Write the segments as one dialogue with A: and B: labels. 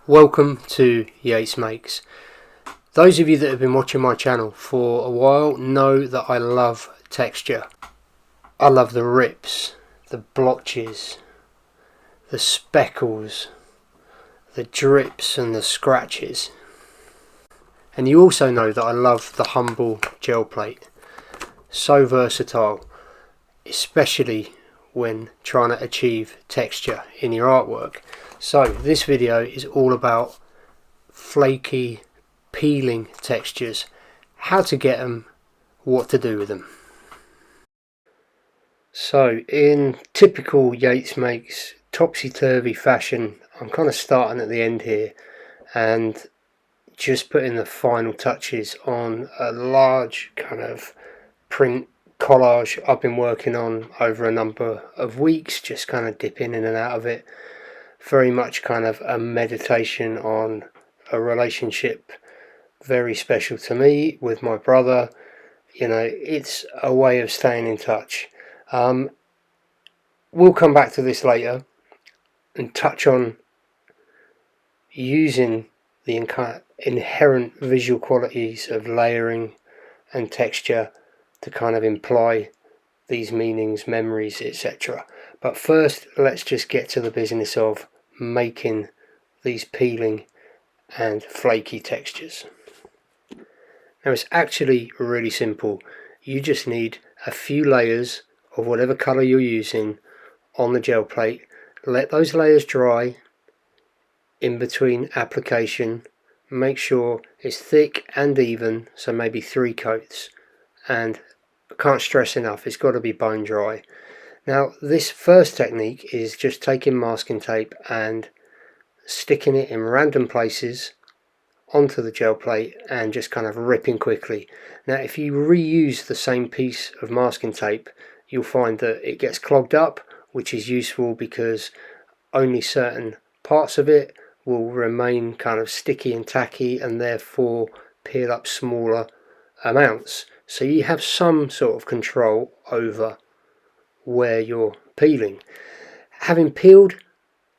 A: Welcome to Yates Makes. Those of you that have been watching my channel for a while know that I love texture. I love the rips, the blotches, the speckles, the drips and the scratches. And you also know that I love the humble gel plate. So versatile, especially when trying to achieve texture in your artwork. So this video is all about flaky peeling textures, how to get them, what to do with them. So in typical Yates Makes topsy-turvy fashion, I'm kind of starting at the end here and just putting the final touches on a large kind of print collage I've been working on over a number of weeks, just kind of dipping in and out of it. Very much kind of a meditation on a relationship very special to me with my brother. You know, it's a way of staying in touch. We'll come back to this later and touch on using the inherent visual qualities of layering and texture to kind of imply these meanings, memories, etc. But first, let's just get to the business of making these peeling and flaky textures. Now it's actually really simple. You just need a few layers of whatever colour you're using on the gel plate. Let those layers dry in between application. Make sure it's thick and even, so maybe 3 coats. And I can't stress enough, it's got to be bone dry. Now this first technique is just taking masking tape and sticking it in random places onto the gel plate and just kind of ripping quickly. Now if you reuse the same piece of masking tape, you'll find that it gets clogged up, which is useful because only certain parts of it will remain kind of sticky and tacky and therefore peel up smaller amounts. So you have some sort of control over where you're peeling. Having peeled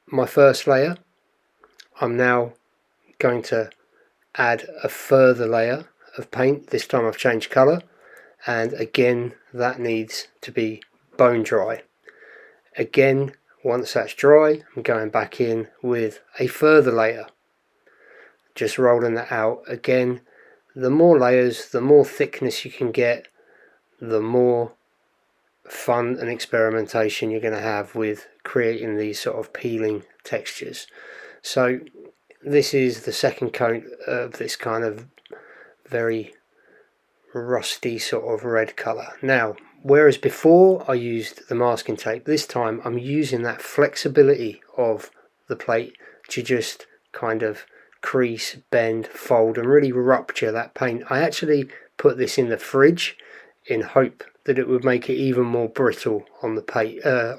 A: my first layer, I'm now going to add a further layer of paint. This time I've changed colour, and again that needs to be bone dry. Again, once that's dry, I'm going back in with a further layer, just rolling that out. Again, the more layers, the more thickness you can get, the more fun and experimentation you're going to have with creating these sort of peeling textures. So this is the second coat of this kind of very rusty sort of red colour. Now, whereas before I used the masking tape, this time I'm using that flexibility of the plate to just kind of crease, bend, fold and really rupture that paint. I actually put this in the fridge in hope that it would make it even more brittle on the plate. I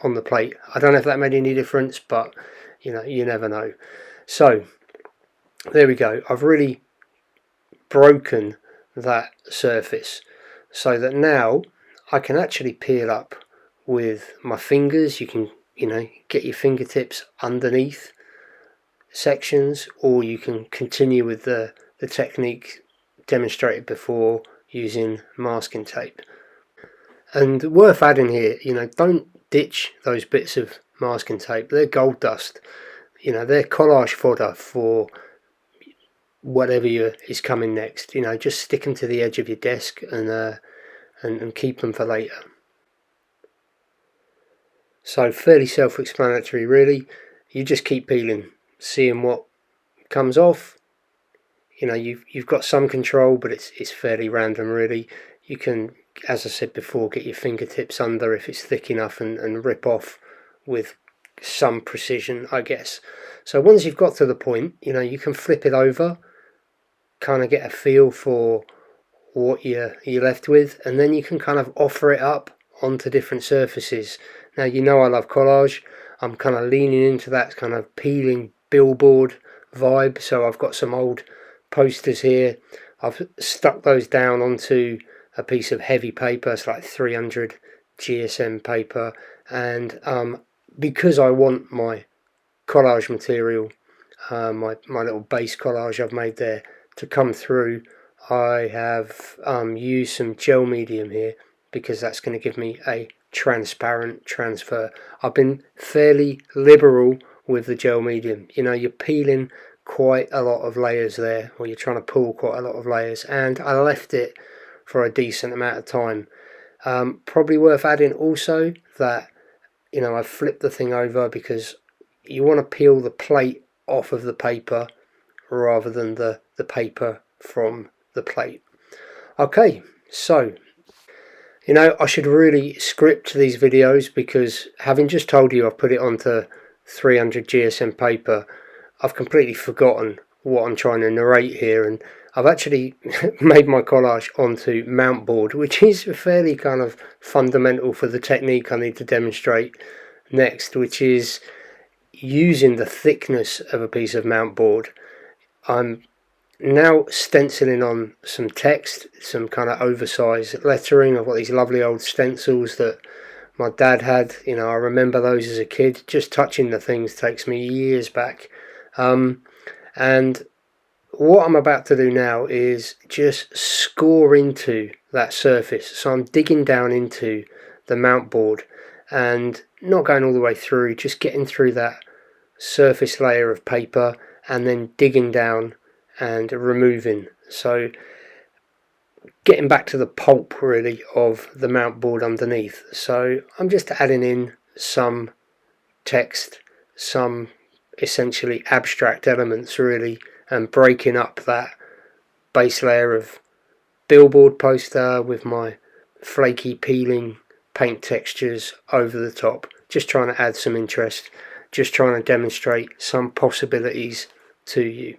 A: don't know if that made any difference, but you know, you never know. So there we go. I've really broken that surface so that now I can actually peel up with my fingers. You can, you know, get your fingertips underneath sections, or you can continue with the technique demonstrated before using masking tape. And worth adding here, you know, don't ditch those bits of masking tape. They're gold dust. You know, they're collage fodder for whatever is coming next. You know, just stick them to the edge of your desk and keep them for later. So fairly self-explanatory really. You just keep peeling, seeing what comes off. You know, you've got some control, but it's fairly random really. You can, as I said before, get your fingertips under if it's thick enough and rip off with some precision, I guess. So once you've got to the point, you know, you can flip it over, kind of get a feel for what you're left with, and then you can kind of offer it up onto different surfaces. Now, you know I love collage. I'm kind of leaning into that kind of peeling billboard vibe. So I've got some old posters here. I've stuck those down onto a piece of heavy paper. It's like 300 GSM paper, and because I want my collage material my little base collage I've made there, to come through, I have used some gel medium here because that's going to give me a transparent transfer. I've been fairly liberal with the gel medium. You know, you're peeling quite a lot of layers there, or you're trying to pull quite a lot of layers, and I left it for a decent amount of time. Probably worth adding also that, you know, I've flipped the thing over because you want to peel the plate off of the paper rather than the paper from the plate. Okay, so, you know, I should really script these videos, because having just told you I've put it onto 300 GSM paper, I've completely forgotten what I'm trying to narrate here, and I've actually made my collage onto Mountboard, which is fairly kind of fundamental for the technique I need to demonstrate next, which is using the thickness of a piece of Mountboard. I'm now stenciling on some text, some kind of oversized lettering. I've got these lovely old stencils that my dad had. You know, I remember those as a kid. Just touching the things takes me years back. And what I'm about to do now is just score into that surface. So I'm digging down into the Mountboard and not going all the way through, just getting through that surface layer of paper and then digging down and removing. So getting back to the pulp really of the Mountboard underneath. So I'm just adding in some text, some essentially abstract elements really, and breaking up that base layer of billboard poster with my flaky peeling paint textures over the top, just trying to add some interest, just trying to demonstrate some possibilities to you.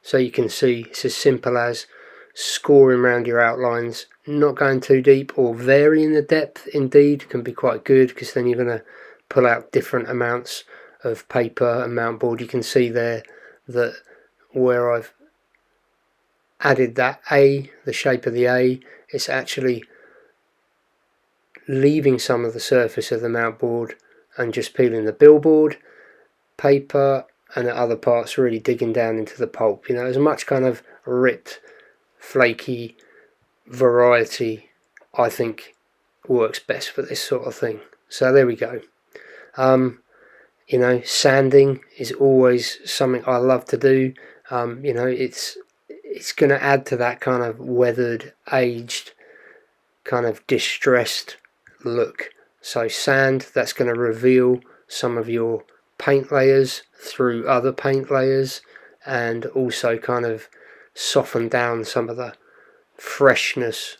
A: So you can see it's as simple as scoring around your outlines, not going too deep, or varying the depth indeed can be quite good, because then you're going to pull out different amounts of paper and Mountboard. You can see there that where I've added that A, the shape of the A, it's actually leaving some of the surface of the Mountboard and just peeling the billboard paper, and at other parts really digging down into the pulp. You know, as much kind of ripped, flaky variety I think works best for this sort of thing. So there we go. You know, sanding is always something I love to do. You know, it's going to add to that kind of weathered, aged, kind of distressed look. So sand, that's going to reveal some of your paint layers through other paint layers, and also kind of soften down some of the freshness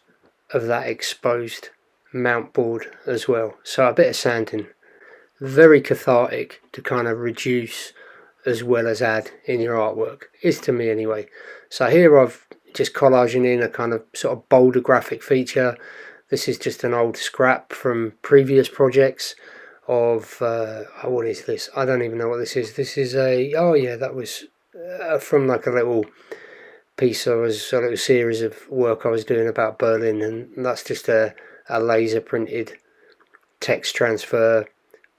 A: of that exposed Mountboard as well. So a bit of sanding, very cathartic to kind of reduce as well as add in your artwork, is to me anyway. So here I've just collaging in a kind of sort of bolder graphic feature. This is just an old scrap from previous projects of what is this? I don't even know what this is. This is a, oh yeah, that was from like a little piece, a little series of work I was doing about Berlin, and that's just a laser printed text transfer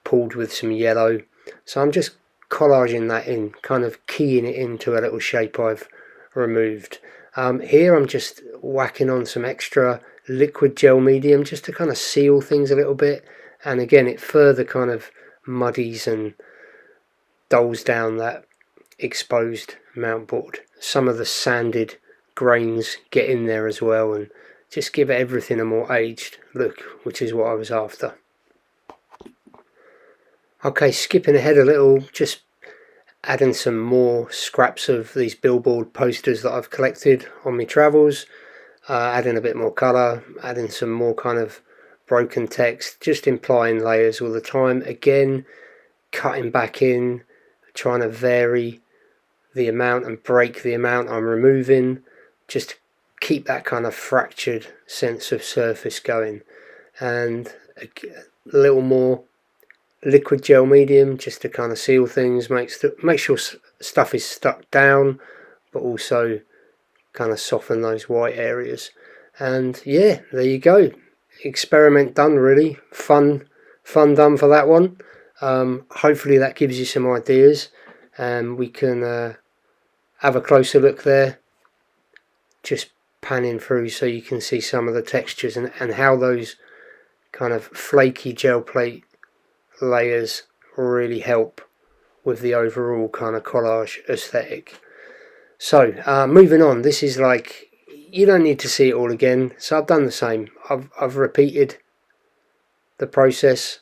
A: pulled with some yellow. So I'm just collaging that in, kind of keying it into a little shape I've removed. Here I'm just whacking on some extra liquid gel medium just to kind of seal things a little bit, and again it further kind of muddies and dulls down that exposed Mountboard. Some of the sanded grains get in there as well and just give everything a more aged look, which is what I was after. Okay, skipping ahead a little, just adding some more scraps of these billboard posters that I've collected on my travels, adding a bit more colour, adding some more kind of broken text, just implying layers all the time. Again, cutting back in, trying to vary the amount and break the amount I'm removing, just to keep that kind of fractured sense of surface going. And a little more liquid gel medium just to kind of seal things, make sure stuff is stuck down, but also kind of soften those white areas. And yeah, there you go, experiment done. Really fun done for that one. Hopefully that gives you some ideas, and we can have a closer look there, just panning through so you can see some of the textures and how those kind of flaky gel plate layers really help with the overall kind of collage aesthetic. So moving on, this is like, you don't need to see it all again, so I've done the same. I've repeated the process,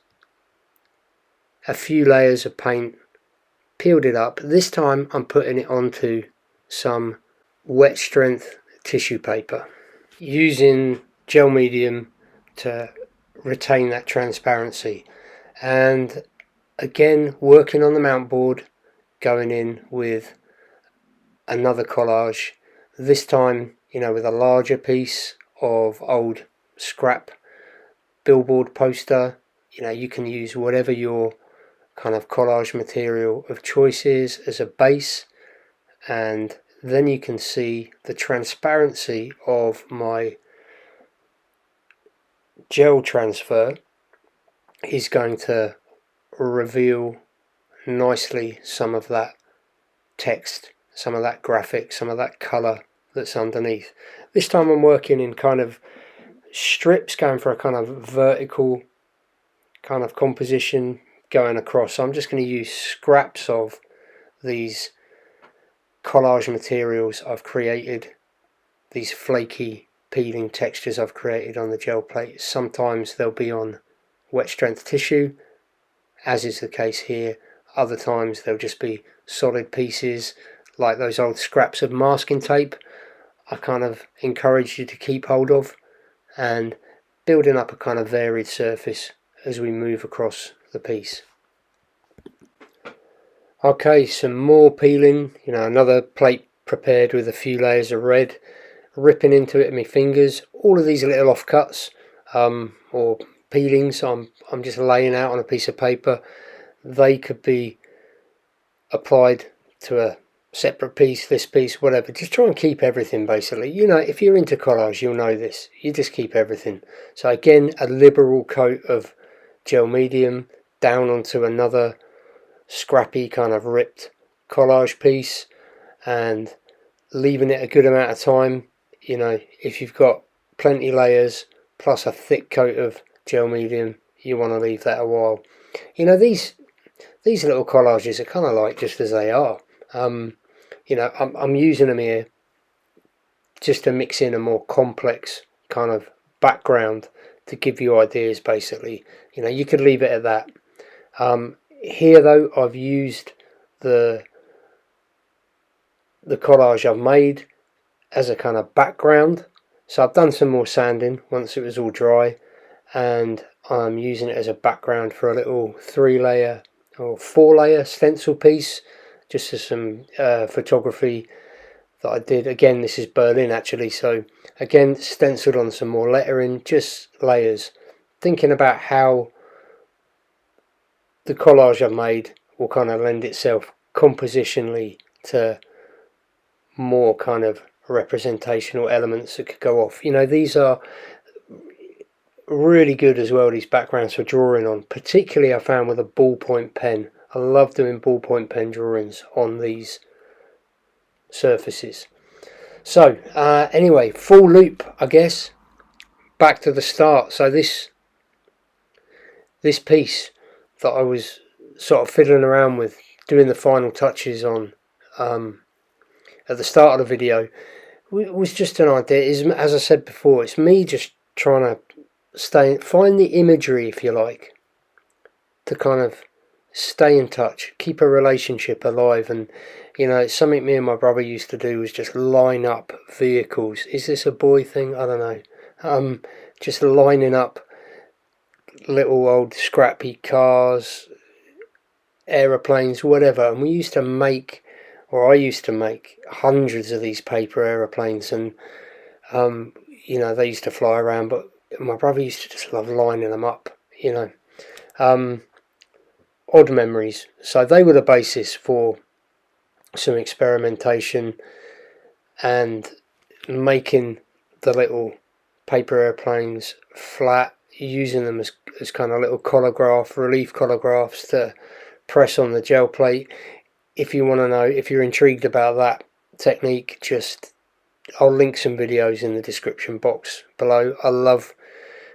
A: a few layers of paint, peeled it up. This time I'm putting it onto some wet strength tissue paper, using gel medium to retain that transparency, and again working on the Mountboard, going in with another collage, this time with a larger piece of old scrap billboard poster. You can use whatever your kind of collage material of choice is as a base, and then you can see the transparency of my gel transfer is going to reveal nicely some of that text, some of that graphic, some of that colour that's underneath. This time I'm working in kind of strips, going for a kind of vertical kind of composition going across. So I'm just going to use scraps of these collage materials I've created, these flaky peeling textures I've created on the gel plate. Sometimes they'll be on wet strength tissue, as is the case here. Other times they'll just be solid pieces like those old scraps of masking tape I kind of encourage you to keep hold of, and building up a kind of varied surface as we move across the piece. Okay, some more peeling, another plate prepared with a few layers of red, ripping into it with my fingers. All of these little offcuts or peelings I'm just laying out on a piece of paper. They could be applied to a separate piece, this piece, whatever. Just try and keep everything basically. If you're into collage, you'll know this. You just keep everything. So again, a liberal coat of gel medium down onto another scrappy kind of ripped collage piece, and leaving it a good amount of time. If you've got plenty layers plus a thick coat of gel medium, you want to leave that a while. These little collages are kind of like just as they are. I'm using them here just to mix in a more complex kind of background to give you ideas basically. You could leave it at that. Here though, I've used the collage I've made as a kind of background, so I've done some more sanding once it was all dry, and I'm using it as a background for a little 3-layer or 4-layer stencil piece, just as some photography that I did. Again, this is Berlin actually, so again stenciled on some more lettering, just layers, thinking about how the collage I've made will kind of lend itself compositionally to more kind of representational elements that could go off. These are really good as well, these backgrounds for drawing on, particularly I found with a ballpoint pen. I love doing ballpoint pen drawings on these surfaces. So anyway, full loop, I guess, back to the start. So this piece that I was sort of fiddling around with, doing the final touches on at the start of the video, was just an idea. As I said before, it's me just trying to find the imagery, if you like, to kind of stay in touch, keep a relationship alive. And it's something me and my brother used to do, was just line up vehicles. Is this a boy thing? I don't know. Just lining up little old scrappy cars, aeroplanes, whatever. And we used to make, or I used to make, hundreds of these paper aeroplanes, and they used to fly around, but my brother used to just love lining them up. Odd memories. So they were the basis for some experimentation and making the little paper airplanes flat, using them as kind of little collagraph, relief collagraphs to press on the gel plate. If you want to know, if you're intrigued about that technique, I'll link some videos in the description box below. I love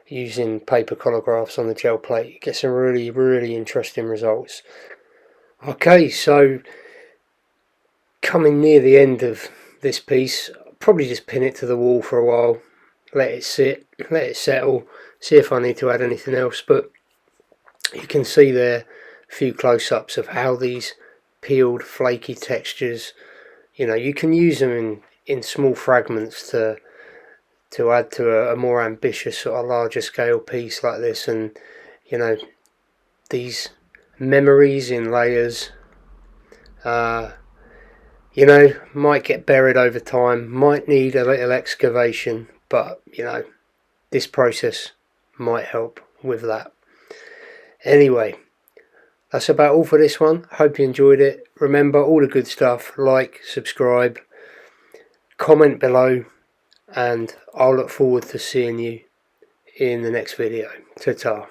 A: using paper collagraphs on the gel plate. You get some really, really interesting results. Okay, so coming near the end of this piece, I'll probably just pin it to the wall for a while, let it sit, let it settle, see if I need to add anything else. But you can see there a few close-ups of how these peeled flaky textures, you can use them in small fragments to add to a more ambitious sort of larger scale piece like this. And these memories in layers might get buried over time, might need a little excavation, but this process might help with that. Anyway, that's about all for this one. Hope you enjoyed it. Remember all the good stuff: like, subscribe, comment below, and I'll look forward to seeing you in the next video. Ta-ta.